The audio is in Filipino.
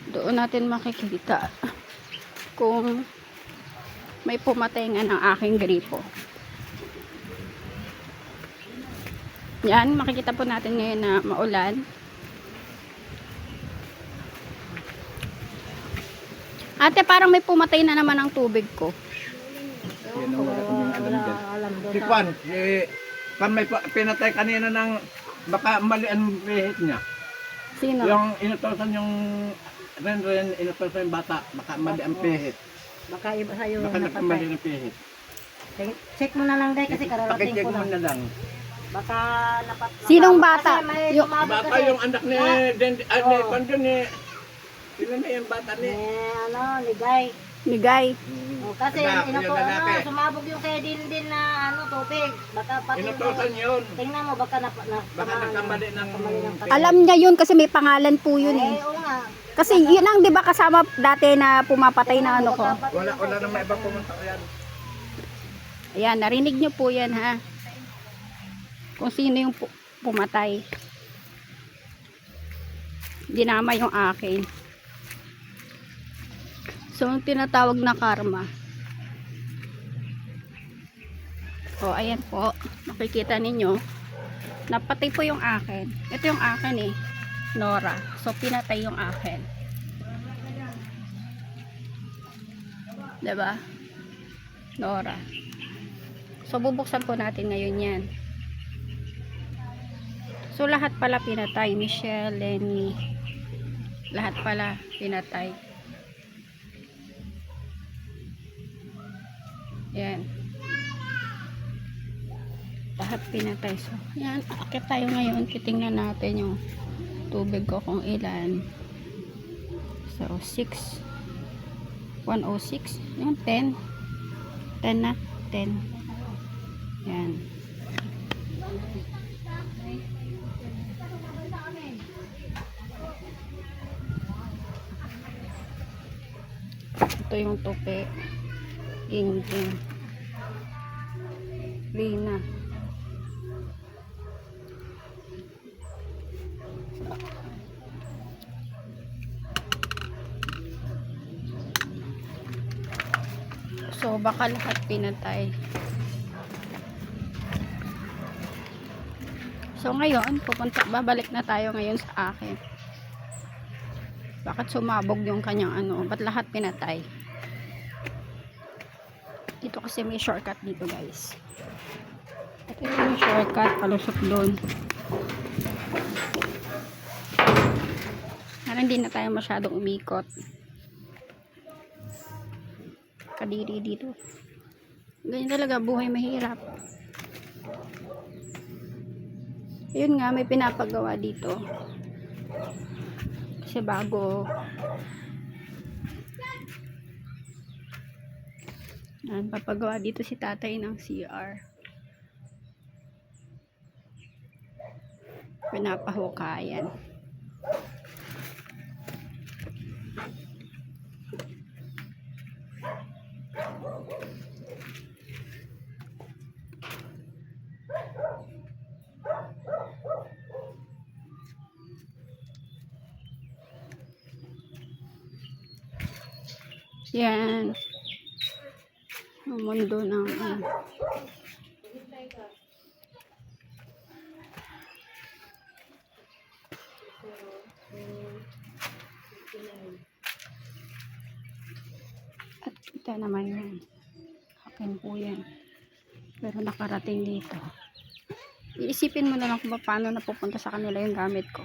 Doon natin makikita kung may pumatay nga ng aking gripo. Yan, makikita po natin ngayon na maulan. Ate, parang may pumatay na naman ang tubig ko. Yan ang wala kaming alam dyan. Alam doon. Si Juan, pag may pinatay kanina ng baka mali ang rehit niya. Sino? Yung inutosan yung ren inutosan yung bata, baka mali ang pehit. Baka iba sa'yo Baka napatay. nagkamali ng pehit. Check mo na lang day kasi kararating Pakicheck ko mo lang. na lang. Baka napat. Sinong bata? Kasi may Yung- sumabog Baka kasi. yung anak ni ni Kondo ni sila na yung bata ni. Ligay. Migay. Kasi Anak, yung lalaki. sumabog yung kay Dindin na tubig. Baka pati Inutosan yun. tingnan mo baka Baka nagkamali ng patay. Alam niya yun kasi may pangalan po yun eh. Oo nga. Kasi yun ang 'di ba kasama dati na pumapatay na ano ko. wala na may ibang pumunta yan. Ayan, narinig niyo po yan ha. Kung sino yung pumatay. Dinama yung akin. So, yung tinatawag na karma. O, ayan po. Makikita ninyo. Napatay po yung akin. Ito yung akin eh. Nora. So, pinatay yung akin. Diba? Nora. So, bubuksan po natin ngayon yan. So, lahat pala pinatay. Michelle, Lenny. Lahat pala pinatay. Yan. Lahat pinatay. So, yan. Akit tayo ngayon. Titingnan natin yung tubig ko kung ilan. So, 6. 106. Yung 10. 10 na. 10. Yan. Ito yung tupi. Inging. Lina. So, baka lahat pinatay. So, ngayon, babalik na tayo ngayon sa akin. Bakit sumabog yung kanyang ano? Ba't lahat pinatay? Dito kasi may shortcut dito, guys. Ito yung shortcut, palusot doon. Parang hindi na tayo masyadong umikot. Kadiri dito. Ganyan talaga, buhay mahirap. Ayun nga, may pinapagawa dito. Kasi bago. Papagawa dito si tatay ng CR. Pinapahukayan. Yan. Ang mundo ng at ito naman yan. Akin po yan. Pero nakarating dito. Iisipin mo na lang kung paano napupunta sa kanila yung gamit ko.